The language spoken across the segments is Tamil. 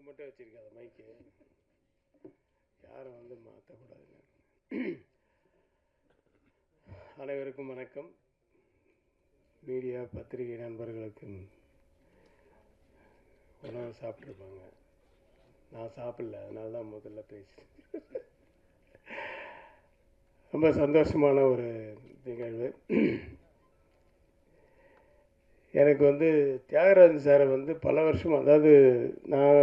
மட்டும் வச்சுருக்காத மைக்கு, யாரும் வந்து மாற்றக்கூடாதுங்க. அனைவருக்கும் வணக்கம். மீடியா பத்திரிகை நண்பர்களுக்கு உணவு சாப்பிட்ருப்பாங்க, நான் சாப்பிடல, அதனால தான் முதல்ல பேசுகிறேன். ரொம்ப சந்தோஷமான ஒரு நிகழ்வு. எனக்கு வந்து தியாகராஜன் சாரை வந்து பல வருஷம், அதாவது நான்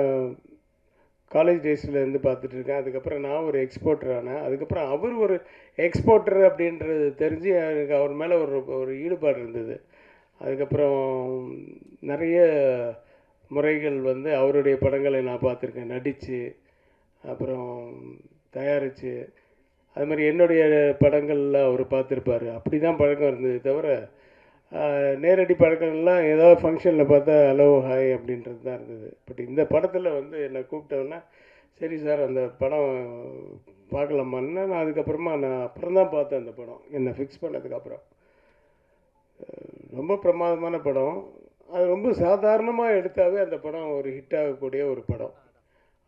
காலேஜ் டேஸ்லேருந்து பார்த்துட்ருக்கேன். அதுக்கப்புறம் நான் ஒரு எக்ஸ்போர்ட்டர் ஆனேன். அதுக்கப்புறம் அவர் ஒரு எக்ஸ்போர்ட்டர் அப்படின்றது தெரிஞ்சு எனக்கு அவர் மேலே ஒரு ஈடுபாடு இருந்தது. அதுக்கப்புறம் நிறைய முறைகள் வந்து அவருடைய படங்களை நான் பார்த்துருக்கேன், நடித்து, அப்புறம் தயாரித்து. அது மாதிரி என்னுடைய படங்களில் அவர் பார்த்துருப்பார். அப்படி தான் பழக்கம் இருந்தது தவிர நேரடி பழக்கம்லாம் ஏதாவது ஃபங்க்ஷனில் பார்த்தா ஹலோ ஹாய் அப்படின்றது தான் இருந்தது. பட் இந்த படத்தில் வந்து என்னை கூப்பிட்டோன்னா, சரி சார் அந்த படம் பார்க்கலாமான்னா, நான் அதுக்கப்புறமா அப்புறம் தான் பார்த்தேன் அந்த படம், என்னை ஃபிக்ஸ் பண்ணதுக்கப்புறம். ரொம்ப பிரமாதமான படம். அது ரொம்ப சாதாரணமாக எடுத்தாவே அந்த படம் ஒரு ஹிட் ஆகக்கூடிய ஒரு படம்.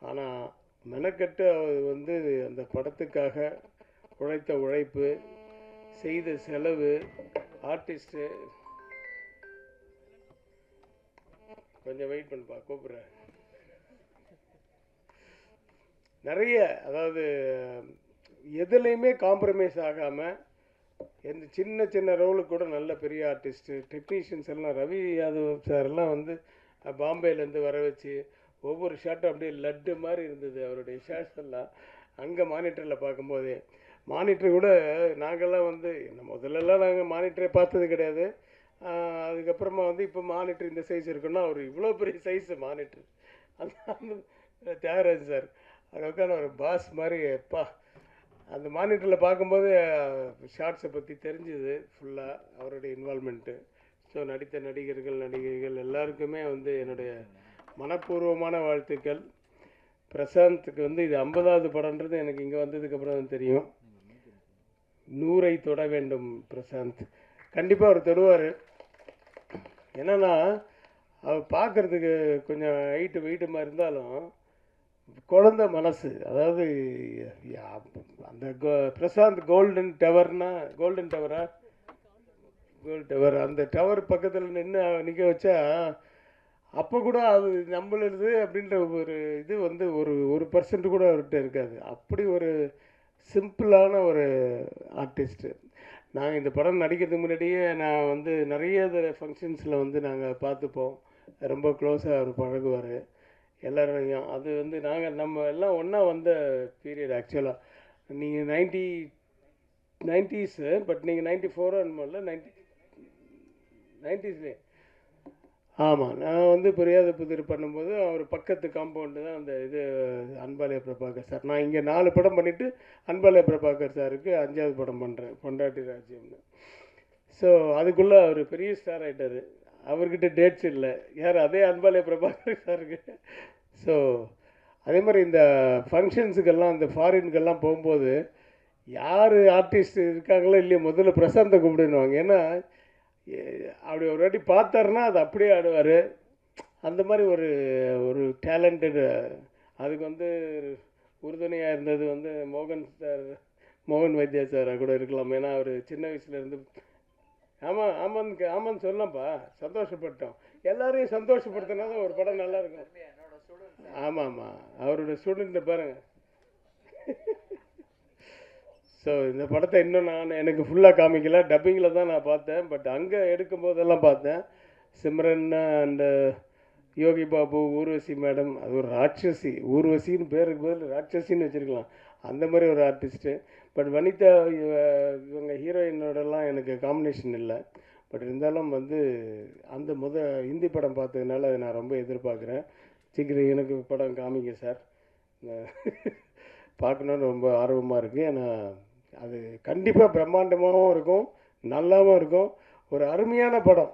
ஆனால் மெனக்கெட்டு அவர் வந்து அந்த படத்துக்காக உழைத்த உழைப்பு, செய்த செலவு, ஆர்டிஸ்ட்டு, கொஞ்சம் வெயிட் பண்ணுப்பா, கூப்பிட்றேன். நிறைய, அதாவது எதுலேயுமே காம்ப்ரமைஸ் ஆகாமல், எந்த சின்ன சின்ன ரோலுக்கு கூட நல்ல பெரிய ஆர்டிஸ்ட்டு, டெக்னீஷியன்ஸ் எல்லாம், ரவி யாதவ் சார்லாம் வந்து பாம்பேலேருந்து வர வச்சு ஒவ்வொரு ஷாட்டும் அப்படியே லட்டு மாதிரி இருந்தது அவருடைய ஷாட்ஸ் எல்லாம். அங்கே மானிட்டரில் பார்க்கும்போதே, மானிட்டர் கூட நாங்கள்லாம் வந்து முதல்லலாம் நாங்கள் மானிட்டரை பார்த்தது கிடையாது. அதுக்கப்புறமா வந்து இப்போ மானிட்டர் இந்த சைஸ் இருக்குன்னா அவர் இவ்வளோ பெரிய சைஸு மானிட்டர். அந்த தியாகராஜ் சார் அது உட்காந்து ஒரு பாஸ் மாதிரி எப்பா, அந்த மானிட்டரில் பார்க்கும்போது ஷார்ட்ஸை பற்றி தெரிஞ்சுது ஃபுல்லாக, அவருடைய இன்வால்மெண்ட்டு. ஸோ நடித்த நடிகர்கள் எல்லாருக்குமே வந்து என்னுடைய மனப்பூர்வமான வாழ்த்துக்கள். பிரசாந்துக்கு வந்து இது 50வது படம்ன்றது எனக்கு இங்கே வந்ததுக்கப்புறம் தான் தெரியும். 100ஐ தொட வேண்டும் பிரசாந்த், கண்டிப்பாக அவர் தொடுவார். என்னென்னா அவர் பார்க்குறதுக்கு கொஞ்சம் ஹைட்டு வெயிட்டுமாக இருந்தாலும் குழந்த மனசு. அதாவது அந்த பிரசாந்த் கோல்டன் டவர்னா, கோல்டன் டவரா, கோல்டன் டவர், அந்த டவர் பக்கத்தில் நிற்க வச்சா அப்போ கூட அது நம்மளுது அப்படின்ற ஒரு இது வந்து ஒரு பர்சன்ட் கூட அவர்கிட்ட இருக்காது. அப்படி ஒரு சிம்பிளான ஒரு ஆர்டிஸ்ட்டு. நாங்கள் இந்த படம் நடிக்கிறதுக்கு முன்னாடியே நான் வந்து நிறைய ஃபங்க்ஷன்ஸில் வந்து நாங்கள் பார்த்துப்போம். ரொம்ப க்ளோஸாக அவர் பழகுவார் எல்லோரையும். அது வந்து நம்ம எல்லாம் ஒன்றா வந்த பீரியட் ஆக்சுவலாக. நீங்கள் 90s, பட் நீங்கள் 94 இல்லை 90ஸ்லே. ஆமாம், நான் வந்து புரியாத புதிர் பண்ணும்போது அவர் பக்கத்து காம்பவுண்டு தான் அந்த இது அன்பாலய பிரபாகர் சார். நான் இங்கே 4 படம் பண்ணிவிட்டு அன்பாலய பிரபாகர் சாருக்கு 5வது படம் பண்ணுறேன், பொண்டாட்டி ராஜ்யம்னு. ஸோ அதுக்குள்ளே அவர் பெரிய ஸ்டார் ஆகிட்டார். அவர்கிட்ட டேட்ஸ் இல்லை, யார், அதே அன்பாலய பிரபாகர் சாருக்கு. ஸோ அதே மாதிரி இந்த ஃபங்க்ஷன்ஸுக்கெல்லாம், இந்த ஃபாரினுக்கெல்லாம் போகும்போது யார் ஆர்டிஸ்ட் இருக்காங்களோ இல்லையோ முதல்ல பிரசாந்தை கூப்பிடுவாங்க. ஏன்னா அப்படி ஒரு வாட்டி பார்த்தாருன்னா அது அப்படியே ஆடுவார். அந்த மாதிரி ஒரு டேலண்டடு. அதுக்கு வந்து உறுதுணையாக இருந்தது வந்து மோகன் வைத்தியா சாராக கூட இருக்கலாம். ஏன்னா அவர் சின்ன வயசுலேருந்து. ஆமான்னு சொல்லலாம்ப்பா, சந்தோஷப்பட்டோம். எல்லாரையும் சந்தோஷப்படுத்தினா தான் ஒரு படம் நல்லா இருக்கும். ஆமாம், அவரோட ஸ்டூடெண்ட்டை பாருங்கள். ஸோ இந்த படத்தை இன்னும் எனக்கு ஃபுல்லாக காமிக்கல, டப்பிங்கில் தான் நான் பார்த்தேன். பட் அங்கே எடுக்கும்போதெல்லாம் பார்த்தேன். சிம்ரன் அண்டு யோகி பாபு, ஊர்வசி மேடம், அது ஒரு ராட்சசி. ஊர்வசின்னு பேருக்கு பதில் ராட்சசின்னு வச்சுருக்கலாம், அந்த மாதிரி ஒரு ஆர்டிஸ்ட்டு. பட் வனிதா இவங்க ஹீரோயினோடலாம் எனக்கு காம்பினேஷன் இல்லை. பட் இருந்தாலும் வந்து அந்த ஹிந்தி படம் பார்த்ததுனால அதை நான் ரொம்ப எதிர்பார்க்குறேன். சீக்கிரம் எனக்கு படம் காமிங்க சார், பார்க்கணுன்னு ரொம்ப ஆர்வமாக இருக்குது. ஏன்னா அது கண்டிப்பாக பிரம்மாண்டமாகவும் இருக்கும், நல்லாவும் இருக்கும். ஒரு அருமையான படம்.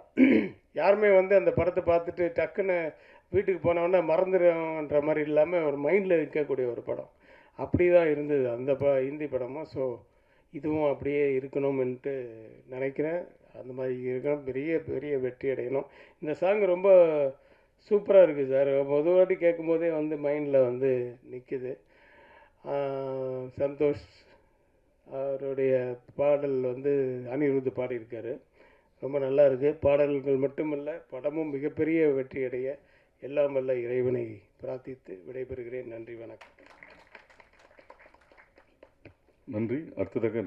யாருமே வந்து அந்த படத்தை பார்த்துட்டு டக்குன்னு வீட்டுக்கு போனோடனே மறந்துடுன்ற மாதிரி இல்லாமல் ஒரு மைண்டில் இருக்கக்கூடிய ஒரு படம். அப்படி தான் இருந்தது அந்த ஹிந்தி படமும். ஸோ இதுவும் அப்படியே இருக்கணும்ன்ட்டு நினைக்கிறேன். அந்த மாதிரி இருக்கணும், பெரிய பெரிய வெற்றி அடையணும். இந்த சாங் ரொம்ப சூப்பராக இருக்குது சார். மொதல் வாட்டி கேட்கும்போதே வந்து மைண்டில் வந்து நிற்கிது. சந்தோஷ் அவருடைய பாடல் வந்து அனிருத் பாடியிருக்காரு. ரொம்ப நல்லா இருக்குது. பாடல்கள் மட்டுமல்ல, படமும் மிகப்பெரிய வெற்றி அடைய எல்லாம் வல்ல இறைவனை பிரார்த்தித்து விடைபெறுகிறேன். நன்றி, வணக்கம். நன்றி. அடுத்ததாக